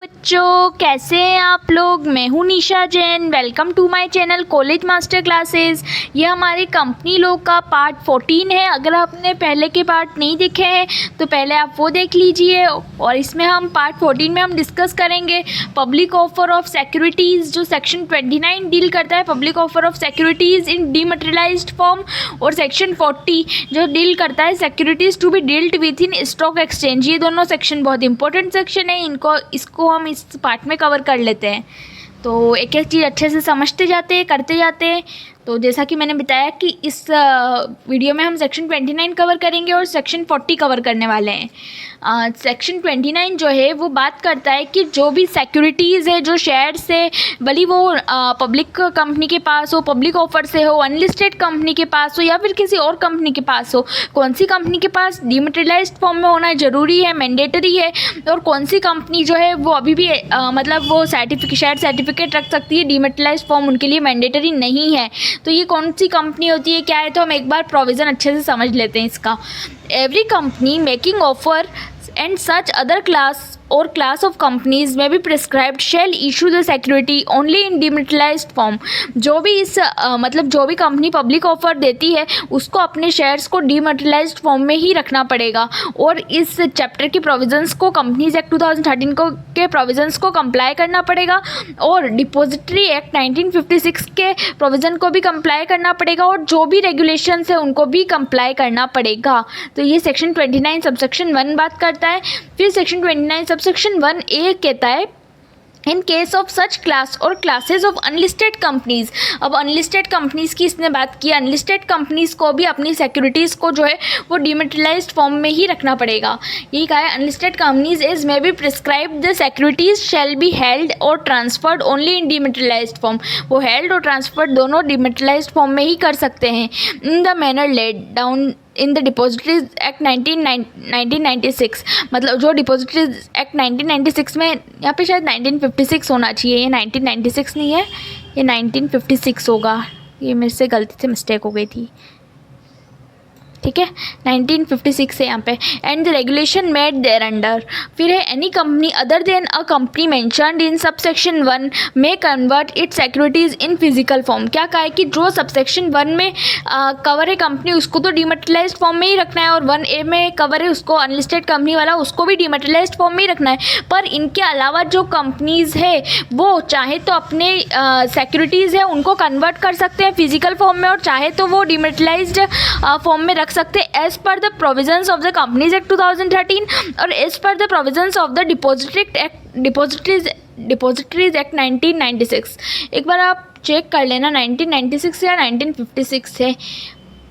बच्चों कैसे हैं आप लोग। मैं हूं Nisha Jain. Welcome to my channel college master classes. ये हमारी कंपनी लोग का पार्ट 14 है। अगर आपने पहले के पार्ट नहीं देखे हैं तो पहले आप वो देख लीजिए। और इसमें हम पार्ट 14 में हम डिस्कस करेंगे पब्लिक ऑफर ऑफ सिक्योरिटीज़, जो सेक्शन 29 डील करता है public offer of securities in dematerialised form, और सेक्शन 40 जो डील करता है securities to be dealt with in stock exchange. ये दोनों सेक्शन बहुत इंपॉर्टेंट सेक्शन है, इसको हम इस पार्ट में कवर कर लेते हैं। तो एक एक चीज़ अच्छे से समझते जाते हैं, करते जाते हैं। तो जैसा कि मैंने बताया कि इस वीडियो में हम सेक्शन 29 कवर करेंगे और सेक्शन 40 कवर करने वाले हैं। सेक्शन 29 जो है वो बात करता है कि जो भी सिक्योरिटीज़ है, जो शेयर्स है, भले वो पब्लिक कंपनी के पास हो, पब्लिक ऑफर से हो, अनलिस्टेड कंपनी के पास हो या फिर किसी और कंपनी के पास हो, कौन सी कंपनी के पास डीमटेरियलाइज्ड फॉर्म में होना ज़रूरी है, मैंडेटरी है, और कौन सी कंपनी जो है वो अभी भी मतलब वो शेयर सर्टिफिकेट रख सकती है, डीमटेरियलाइज्ड फॉर्म उनके लिए मैंडेटरी नहीं है। तो ये कौन सी कंपनी होती है, क्या है, तो हम एक बार प्रोविज़न अच्छे से समझ लेते हैं इसका। Every company making offer and such other class और क्लास ऑफ कंपनीज में भी prescribed shall issue the security only in dematerialised form. जो भी इस मतलब जो भी कंपनी पब्लिक ऑफर देती है उसको अपने शेयर्स को डीमटेरियलाइज्ड फॉर्म में ही रखना पड़ेगा, और इस चैप्टर के प्रोविजंस को, कंपनीज एक्ट 2013 के प्रोविजंस को कंप्लाई करना पड़ेगा, और डिपॉजिटरी एक्ट 1956 के प्रोविज़न को भी कंप्लाई करना पड़ेगा, और जो भी रेगुलेशंस है उनको भी कंप्लाई करना पड़ेगा। तो ये सेक्शन 29 सबसेक्शन 1 बात करता है। फिर सेक्शन 29 सबसेक्शन 1A कहता है in case of such class और क्लासेज ऑफ अनलिस्टेड कंपनीज। अब अनलिस्टेड कंपनीज़ की इसने बात की। अनलिस्टेड कंपनीज़ को भी अपनी सिक्योरिटीज़ को जो है वो डीमटेरियलाइज्ड फॉर्म में ही रखना पड़ेगा। यही कहा है, unlisted companies is may be prescribe the securities shall be held or transferred only in dematerialised form. वो हेल्ड और ट्रांसफर्ड दोनों डीमटेरियलाइज्ड फॉर्म में ही कर सकते हैं। In the manner laid down in the depositories act 1996, मतलब जो डिपॉजिटरीज एक्ट 1996 में, यहाँ पे शायद 1956 होना चाहिए, ये 1996 नहीं है, ये 1956 होगा। ये मेरे से गलती से मिस्टेक हो गई थी, ठीक है, 1956 है यहाँ पे। And the regulation made thereunder. फिर है any company other than a company mentioned in subsection 1 में convert its securities in physical form. क्या कहा है कि जो सबसेक्शन 1 में कवर है कंपनी, उसको तो डीमटेरियलाइज्ड फॉर्म में ही रखना है, और 1A में कवर है उसको, अनलिस्टेड कंपनी वाला, उसको भी डीमटेरियलाइज्ड फॉर्म में ही रखना है। पर इनके अलावा जो कंपनीज़ है वो चाहे तो अपने सिक्योरिटीज़ है उनको कन्वर्ट कर सकते हैं फिजिकल फॉर्म में, और चाहे तो वो डीमटेरियलाइज्ड फॉर्म में रख सकते हैं as per the provisions of the companies act 2013 और as per the provisions of the depositories act 1996। एक बार आप चेक कर लेना 1996 या 1956 है,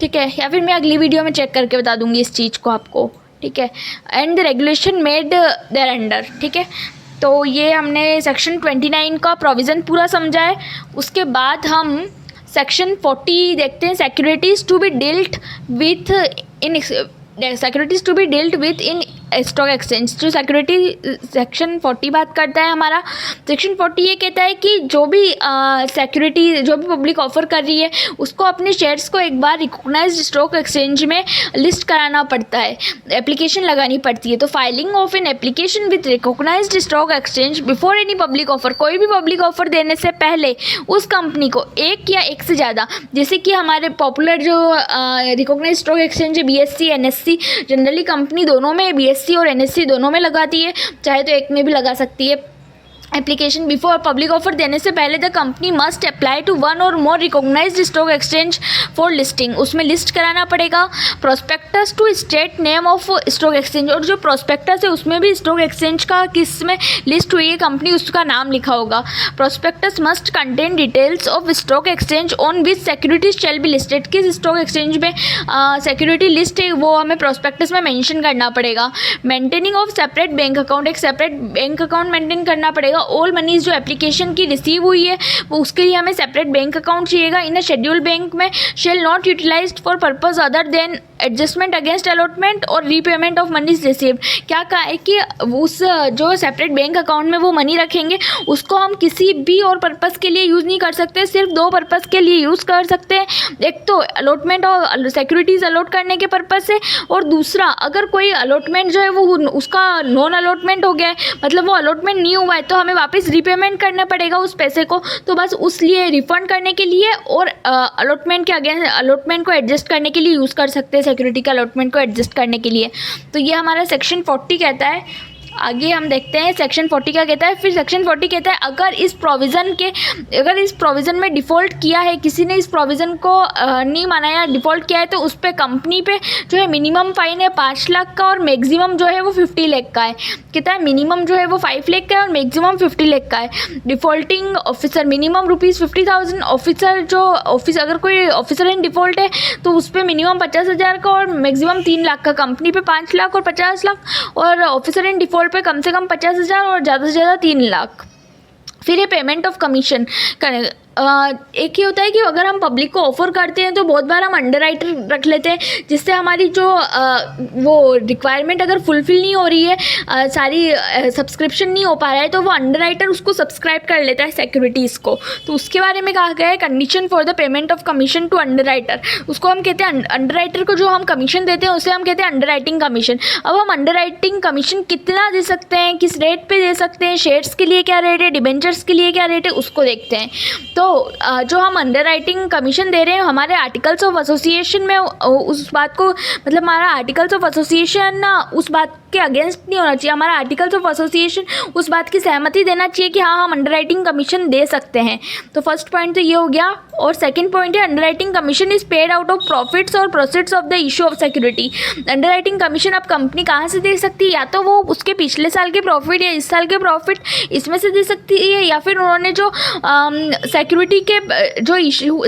ठीक है, या फिर मैं अगली वीडियो में चेक करके बता दूंगी इस चीज़ को आपको, ठीक है। And the regulation made thereunder, ठीक है। तो ये हमने सेक्शन 29 का प्रोविज़न पूरा समझा है। उसके बाद हम सेक्शन 40 देखते हैं, securities to be dealt with in stock exchange. जो सिक्योरिटी सेक्शन 40 बात करता है हमारा, सेक्शन 40 ये कहता है कि जो भी सिक्योरिटी जो भी पब्लिक ऑफर कर रही है उसको अपने शेयर्स को एक बार रिकॉग्नाइज्ड स्टॉक एक्सचेंज में लिस्ट कराना पड़ता है, एप्लीकेशन लगानी पड़ती है। तो filing of an application with recognised stock exchange before any public offer, कोई भी पब्लिक ऑफर देने से पहले उस कंपनी को एक या एक से ज़्यादा, जैसे कि हमारे पॉपुलर जो रिकॉग्नाइज्ड स्टॉक एक्सचेंज है BSE NSE, जनरली कंपनी दोनों में BSE और NSE दोनों में लगाती है, चाहे तो एक में भी लगा सकती है। एप्लीकेशन बिफोर पब्लिक ऑफर देने से पहले the company must apply to one or more recognised stock exchange for listing. उसमें लिस्ट कराना पड़ेगा। Prospectus to state name of stock exchange, और जो प्रोस्पेक्टस है उसमें भी स्टॉक एक्सचेंज का किस में लिस्ट हुई है कंपनी उसका नाम लिखा होगा। Prospectus must contain details of stock exchange on which securities shall be listed. किस स्टॉक एक्सचेंज में सिक्योरिटी लिस्ट है वो हमें प्रोस्पेक्टस में मेंशन करना पड़ेगा। Maintaining of separate bank account, एक सेपरेट बैंक अकाउंट मेंटेन करना पड़ेगा चाहिएगा। ऑल मनीज जो एप्लीकेशन की रिसीव हुई है वो उसके लिए हमें सेपरेट बैंक अकाउंट चाहिएगा। इन अ शेड्यूल बैंक में shall not utilised for purpose other than adjustment against allotment और रीपेमेंट ऑफ मनीज रिसीव्ड। क्या कहा है कि उस जो सेपरेट बैंक अकाउंट में वो मनी रखेंगे उसको हम किसी भी और पर्पस के लिए यूज़ नहीं कर सकते, सिर्फ दो पर्पस के लिए यूज़ कर सकते हैं। एक तो अलॉटमेंट और सिक्योरिटीज़ अलॉट करने के पर्पस से, और दूसरा अगर कोई अलॉटमेंट जो है वो उसका नॉन अलॉटमेंट हो गया है, मतलब वो अलॉटमेंट नहीं हुआ है, तो हमें वापस रीपेमेंट करना पड़ेगा उस पैसे को, तो बस उस लिए रिफंड करने के लिए और अलॉटमेंट के अगेंस्ट अलॉटमेंट को एडजस्ट करने के लिए यूज़ कर सकते हैं, सिक्योरिटी का अलॉटमेंट को एडजस्ट करने के लिए। तो ये हमारा सेक्शन 40 कहता है। आगे हम देखते हैं सेक्शन 40 क्या कहता है। फिर सेक्शन 40 कहता है अगर इस प्रोविज़न में डिफ़ॉल्ट किया है, किसी ने इस प्रोविज़न को नहीं माना या डिफ़ॉल्ट किया है, तो उस पर कंपनी पे जो है मिनिमम फ़ाइन है 5 लाख का और मैक्सिमम जो है वो 50 लाख का है। कहता है मिनिमम जो है वो 5 लाख का है और मैक्सिमम 50 लाख का है। डिफ़ॉल्टिंग ऑफिसर मिनिमम ₹50,000। ऑफिस अगर कोई ऑफिसर इन डिफ़ॉल्ट है तो उस पर मिनिमम 50,000 का और मैक्सिमम 3 लाख का, कंपनी पे 5 लाख और 50 लाख, और ऑफिसर इन डिफ़ॉल्ट पे कम से कम 50,000 और ज़्यादा से ज़्यादा 3 लाख। फिर ये पेमेंट ऑफ कमीशन करें। एक ही होता है कि अगर हम पब्लिक को ऑफ़र करते हैं तो बहुत बार हम अंडरराइटर रख लेते हैं, जिससे हमारी जो वो रिक्वायरमेंट अगर फुलफ़िल नहीं हो रही है, सारी सब्सक्रिप्शन नहीं हो पा रहा है, तो वो अंडरराइटर उसको सब्सक्राइब कर लेता है सिक्योरिटीज़ को। तो उसके बारे में कहा गया है condition for the payment of commission to underwriter. उसको हम कहते हैं अंडरराइटर को जो हम कमीशन देते हैं उसे हम कहते हैं अंडरराइटिंग कमीशन। अब हम अंडरराइटिंग कमीशन कितना दे सकते हैं, किस रेट पे दे सकते हैं, शेयर्स के लिए क्या रेट है, डिबेंचर्स के लिए क्या रेट है, उसको देखते हैं। तो जो हम अंडरराइटिंग कमीशन दे रहे हैं हमारे आर्टिकल्स ऑफ एसोसिएशन में उस बात को, मतलब हमारा आर्टिकल्स ऑफ एसोसिएशन उस बात के अगेंस्ट नहीं होना चाहिए। हमारा आर्टिकल्स ऑफ एसोसिएशन उस बात की सहमति देना चाहिए कि हाँ हम अंडरराइटिंग कमीशन दे सकते हैं। तो फर्स्ट पॉइंट तो ये हो गया। और सेकंड पॉइंट है underwriting commission is paid out of profits or proceeds of the issue of security. Underwriting commission अब कंपनी कहाँ से दे सकती है, या तो वो उसके पिछले साल के प्रॉफिट या इस साल के प्रॉफिट इसमें से दे सकती है, या फिर उन्होंने जो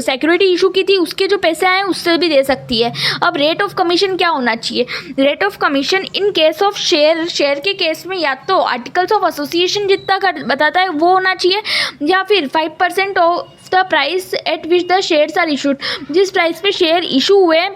सिक्योरिटी इशू की थी उसके जो पैसे आए उससे भी दे सकती है। अब रेट ऑफ कमीशन क्या होना चाहिए। Rate of commission in case of share के केस में या तो आर्टिकल्स ऑफ एसोसिएशन जितना बताता है वो होना चाहिए, या फिर 5% of the price at which the shares are issued. जिस प्राइस पे शेयर इशू हुए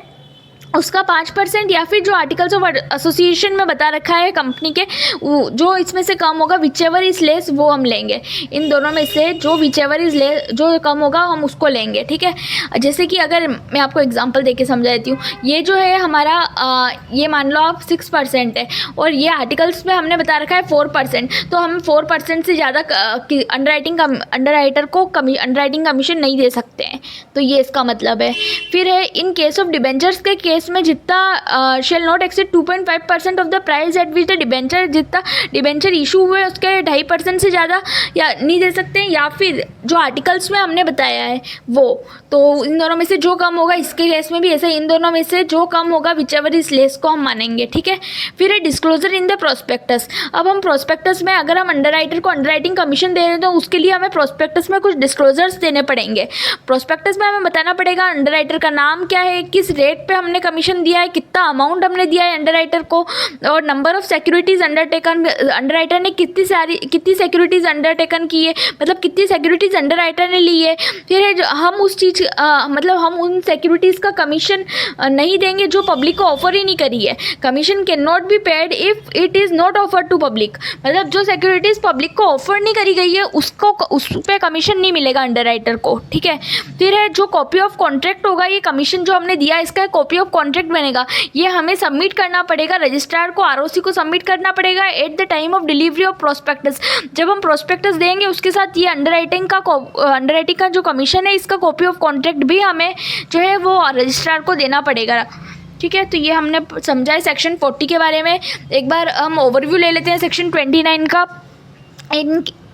उसका 5%, या फिर जो आर्टिकल्स ऑफ एसोसिएशन में बता रखा है कंपनी के जो इसमें से कम होगा, विचएवर इज लेस, वो हम लेंगे। इन दोनों में से जो विचएवर इज लेस जो कम होगा हम उसको लेंगे। ठीक है, जैसे कि अगर मैं आपको एग्जांपल देके समझा देती हूँ। ये जो है हमारा ये मान लो आप 6% है और ये आर्टिकल्स में हमने बता रखा है 4%, तो हम 4% से ज़्यादा अंडरराइटर को अंडरराइटिंग कमीशन नहीं दे सकते हैं। तो ये इसका मतलब है। फिर है इन केस ऑफ डिबेंचर्स के केस में जितना shall not exceed 2.5% of the price at which the debenture, जितना डिबेंचर इशू हुए उसके 2.5% से ज़्यादा या नहीं दे सकते हैं, या फिर जो आर्टिकल्स में हमने बताया है वो। तो इन दोनों में से जो कम होगा, इसके केस में भी ऐसे इन दोनों में से जो कम होगा विचएवर इज लेस को हम मानेंगे। ठीक है, फिर है डिस्क्लोजर इन द प्रोस्पेक्टस। अब हम प्रोस्पेक्टस में अगर हम अंडरराइटर को अंडरराइटिंग कमीशन दे रहे हैं तो उसके लिए हमें प्रोस्पेक्टस में कुछ डिस्क्लोजर्स देने पड़ेंगे। प्रोस्पेक्टस में हमें बताना पड़ेगा अंडरराइटर का नाम क्या है, किस रेट पे हमने कमीशन दिया है, कितना अमाउंट हमने दिया है अंडरराइटर को, और number of securities undertaken, underwriter ने कितनी सिक्योरिटीज अंडरटेकन की है, मतलब कितनी सिक्योरिटीज अंडरराइटर ने ली है। फिर है हम उस चीज़ मतलब हम उन सिक्योरिटीज़ का कमीशन नहीं देंगे जो पब्लिक को ऑफर ही नहीं करी है। Commission can not be paid if it is not offered to public, मतलब जो सिक्योरिटीज़ पब्लिक को ऑफर नहीं करी गई है उसको उस पर कमीशन नहीं मिलेगा अंडरराइटर को। ठीक है, फिर है जो कॉपी ऑफ कॉन्ट्रैक्ट होगा, ये कमीशन जो हमने दिया है इसका कॉपी ऑफ कॉन्ट्रैक्ट बनेगा, ये हमें सबमिट करना पड़ेगा रजिस्ट्रार को, आरओसी को सबमिट करना पड़ेगा at the time of delivery of prospectus. जब हम प्रोस्पेक्टस देंगे उसके साथ ये अंडरराइटिंग का जो कमीशन है इसका कॉपी ऑफ कॉन्ट्रैक्ट भी हमें जो है वो रजिस्ट्रार को देना पड़ेगा। ठीक है, तो ये हमने समझा है सेक्शन 40 के बारे में। एक बार हम ओवरव्यू ले लेते हैं सेक्शन 29 का।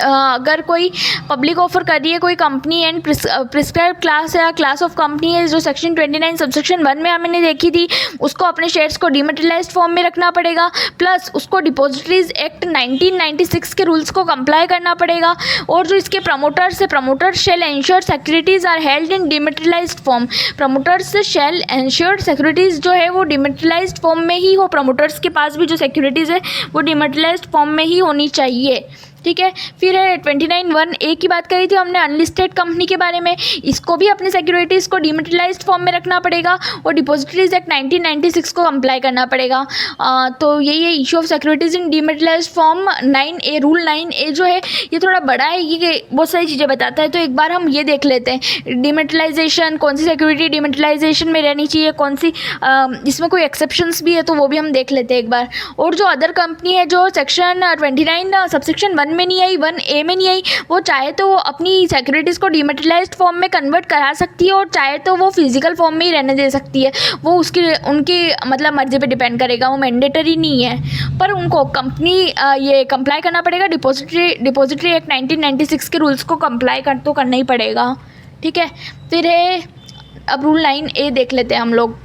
अगर कोई पब्लिक ऑफर कर रही है कोई कंपनी एंड प्रिस्क्राइब क्लास या क्लास ऑफ कंपनी है जो सेक्शन 29 सबसेक्शन 1 में हमने देखी थी, उसको अपने शेयर्स को डिमेटेरियलाइज्ड फॉर्म में रखना पड़ेगा, प्लस उसको डिपॉजिटरीज एक्ट 1996 के रूल्स को कंप्लाई करना पड़ेगा। और जो इसके प्रमोटर्स है, promoters shall ensure securities are held in dematerialised form. Promoters shall ensure securities जो है वो डिमेटेरियलाइज्ड फॉर्म में ही हो, प्रमोटर्स के पास भी जो सिक्योरिटीज़ है वो डिमेटेरियलाइज्ड फॉर्म में ही होनी चाहिए। ठीक है। फिर है 29(1)(a) की बात करी थी हमने अनलिस्टेड कंपनी के बारे में, इसको भी अपने सिक्योरिटीज़ को डिमेटेरियलाइज्ड फॉर्म में रखना पड़ेगा और डिपॉजिटरीज एक्ट 1996 को अप्लाई करना पड़ेगा। तो यही है issue of securities in dematerialised form 9A। Rule 9A जो है ये थोड़ा बड़ा है, ये बहुत सारी चीज़ें बताता है। तो एक बार हम ये देख लेते हैं डिमेटेरियलाइजेशन, कौन सी सिक्योरिटी डिमेटेरियलाइजेशन में रहनी चाहिए, कौन सी इसमें कोई एक्सेप्शंस भी है तो वो भी हम देख लेते हैं एक बार। और जो अदर कंपनी है जो सेक्शन 29 सबसेक्शन 1 में नहीं आई, 1A में नहीं आई, वो चाहे तो वो अपनी सिक्योरिटीज़ को डिमेटेरियलाइज्ड फॉर्म में कन्वर्ट करा सकती है और चाहे तो वो फिजिकल फॉर्म में ही रहने दे सकती है। वो उनकी मतलब मर्जी पे डिपेंड करेगा, वो मैंडेटरी नहीं है। पर उनको कंपनी ये कंप्लाई करना पड़ेगा, डिपॉजिटरी एक्ट 1996 के रूल्स को कंप्लाई तो करना ही पड़ेगा। ठीक है। फिर है अब रूल 9A देख लेते हैं हम लोग।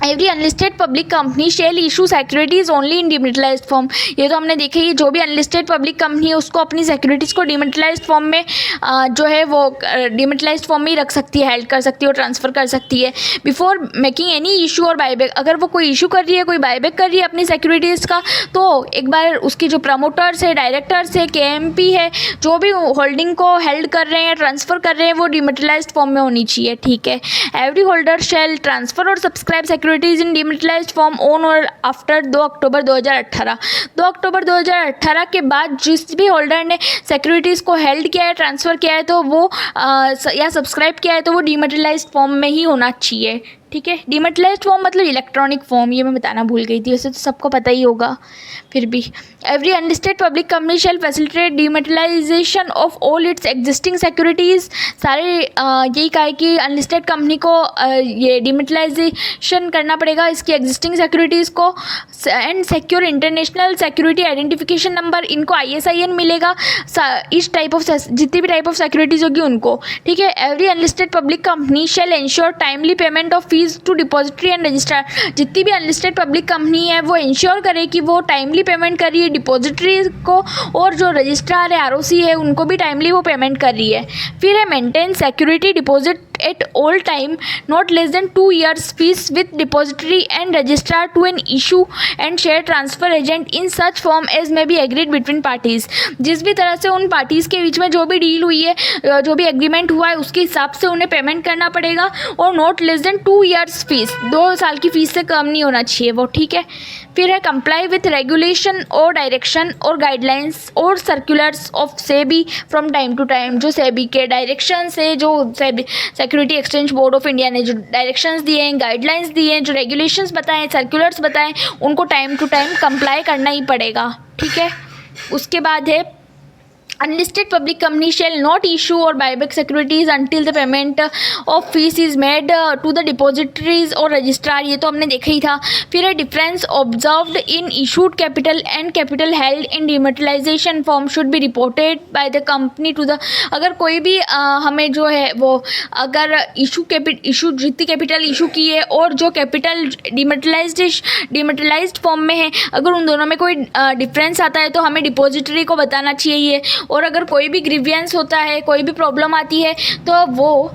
Every unlisted public company shall issue securities only in dematerialised form. ये तो हमने देखा ही, जो भी अनलिस्टेड पब्लिक कंपनी है उसको अपनी सिक्योरिटीज़ को डिमेटेरियलाइज्ड फॉर्म में जो है वो डिमेटेरियलाइज्ड फॉर्म में ही रख सकती है, हेल्ड कर सकती है और ट्रांसफ़र कर सकती है before making any issue or buyback. अगर वो कोई इशू कर रही है, कोई बायबैक कर रही है अपनी सिक्योरिटीज़ का, तो एक बार उसकी जो प्रमोटर्स है, डायरेक्टर्स है, KMP है, जो भी होल्डिंग को हेल्ड कर रहे हैं, ट्रांसफ़र कर रहे हैं, वो डिमेटेरियलाइज्ड फॉर्म में होनी चाहिए। ठीक है। Every holder shall transfer or subscribe securities in dematerialised form on or after 2 October 2018। 2 October 2018 के बाद जिस भी होल्डर ने सिक्योरिटीज़ को हेल्ड किया है, ट्रांसफ़र किया है, तो वो या सब्सक्राइब किया है, तो वो डिमेटेरियलाइज्ड फॉर्म में ही होना चाहिए। ठीक है। डिमेटेरियलाइज्ड फॉर्म मतलब इलेक्ट्रॉनिक फॉर्म, ये मैं बताना भूल गई थी, वैसे तो सबको पता ही होगा फिर भी। Every unlisted public company shall facilitate dematerialisation of all its existing securities. सारे यही कहा है कि अनलिस्टेड कंपनी को ये डिमेटेरियलाइजेशन करना पड़ेगा इसकी एग्जिस्टिंग सिक्योरिटीज़ को, and secure international security identification number, इनको ISIN मिलेगा इस टाइप ऑफ जितनी भी टाइप ऑफ सिक्योरिटीज़ होगी उनको। ठीक है। Every unlisted public company shall ensure timely payment of to depository and registrar. जितनी भी अनलिस्टेड पब्लिक कंपनी है वो इंश्योर करे कि वो टाइमली पेमेंट कर रही है डिपॉजिटरी को, और जो रजिस्ट्रार है, ROC है, उनको भी टाइमली वो पेमेंट कर रही है। फिर है maintain security deposit at all time not less than 2 years fees with depository and registrar to an issue and share transfer agent in such form as may be agreed between parties। जिस भी तरह से उन parties के बीच में जो भी deal हुई है, जो भी एग्रीमेंट हुआ है, उसके हिसाब से उन्हें पेमेंट करना पड़ेगा, और not less than 2 years fees, 2 साल की फ़ीस से कम नहीं होना चाहिए वो। ठीक है। फिर है कंप्लाई विथ रेगुलेशन और डायरेक्शन और गाइडलाइंस और circulars of SEBI from time to time. जो सेबी के डायरेक्शन से, जो SEBI security exchange board of India ने जो डायरेक्शंस दिए हैं, गाइडलाइंस दिए हैं, जो रेगुलेशंस बताएं, सर्कुलर्स बताएं, उनको टाइम टू टाइम कंप्लाई करना ही पड़ेगा। ठीक है। उसके बाद है unlisted public company shall not issue or buyback securities until the payment of fees is made to the depositories or registrar. ये तो हमने देखा ही था। फिर है difference observed in issued capital and capital held in dematerialisation form should be reported by the company to the. अगर कोई भी हमें जो है वो अगर इशू जितनी कैपिटल इशू की है और जो कैपिटल डिमेटेरियलाइज्ड फॉर्म में है, अगर उन दोनों में कोई डिफरेंस आता है तो हमें डिपॉजिटरी को बताना चाहिए। और अगर कोई भी ग्रीवियंस होता है, कोई भी प्रॉब्लम आती है, तो वो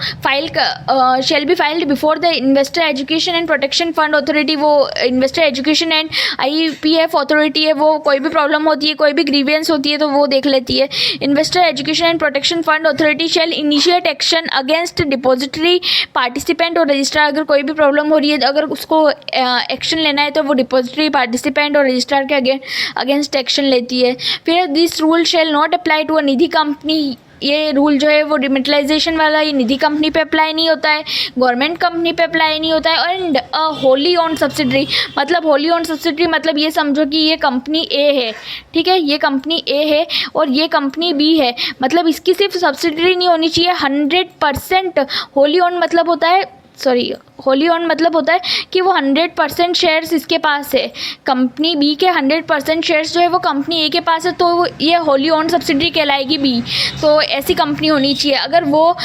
shall be filed before the investor education and protection fund authority. वो investor education and IPF authority है, वो कोई भी प्रॉब्लम होती है, कोई भी ग्रीवियंस होती है तो वो देख लेती है। Investor education and protection fund authority shall initiate action against depository participant और रजिस्ट्रार। अगर कोई भी प्रॉब्लम हो रही है, अगर उसको एक्शन लेना है तो वो डिपॉजिटरी पार्टिसिपेंट और रजिस्ट्रार के अगेंस्ट एक्शन लेती है। फिर this rule shall not apply to a Nidhi company. ये रूल जो है वो डिमेटेरियलाइजेशन वाला ये निधि कंपनी पे अप्लाई नहीं होता है, गवर्नमेंट कंपनी पे अप्लाई नहीं होता है। एंड होली ऑन सब्सिडरी, मतलब होली ऑन सब्सिडरी मतलब ये समझो कि ये कंपनी A है, ठीक है, ये कंपनी A है और ये कंपनी B है, मतलब इसकी सिर्फ सब्सिडरी नहीं होनी चाहिए 100%। होली ऑन मतलब होता है होली ऑन मतलब होता है कि वो 100% शेयर्स इसके पास है, कंपनी बी के 100% शेयर्स जो है वो कंपनी ए के पास है, तो ये होली ऑन सब्सिडरी कहलाएगी बी। तो ऐसी कंपनी होनी चाहिए। अगर वो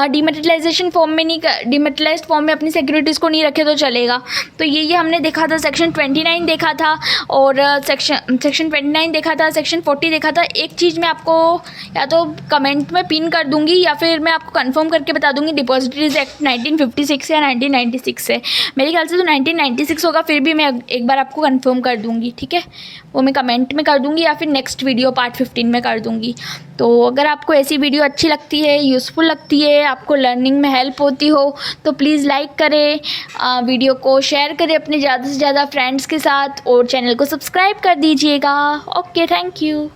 डिमेटेरियलाइजेशन फॉर्म में नहीं, डिमेटेरियलाइज्ड फॉर्म में अपनी सिक्योरिटीज़ को नहीं रखे तो चलेगा। तो ये हमने देखा था, सेक्शन 29 देखा था और सेक्शन 29 देखा था, सेक्शन 40 देखा था। एक चीज़ मैं आपको या तो कमेंट में पिन कर दूँगी या फिर मैं आपको कन्फर्म करके बता दूँगी, डिपॉजिटरीज एक्ट 1956 या 1996 है। मेरे ख्याल से तो 1996 होगा, फिर भी मैं एक बार आपको कंफर्म कर दूँगी, ठीक है। वो मैं कमेंट में कर दूँगी या फिर नेक्स्ट वीडियो पार्ट 15 में कर दूँगी। तो अगर आपको ऐसी वीडियो अच्छी लगती है, यूज़फुल लगती है, आपको लर्निंग में हेल्प होती हो तो प्लीज़ लाइक करें, वीडियो को शेयर करें अपने ज़्यादा से ज़्यादा फ्रेंड्स के साथ और चैनल को सब्सक्राइब कर दीजिएगा। Okay, thank you.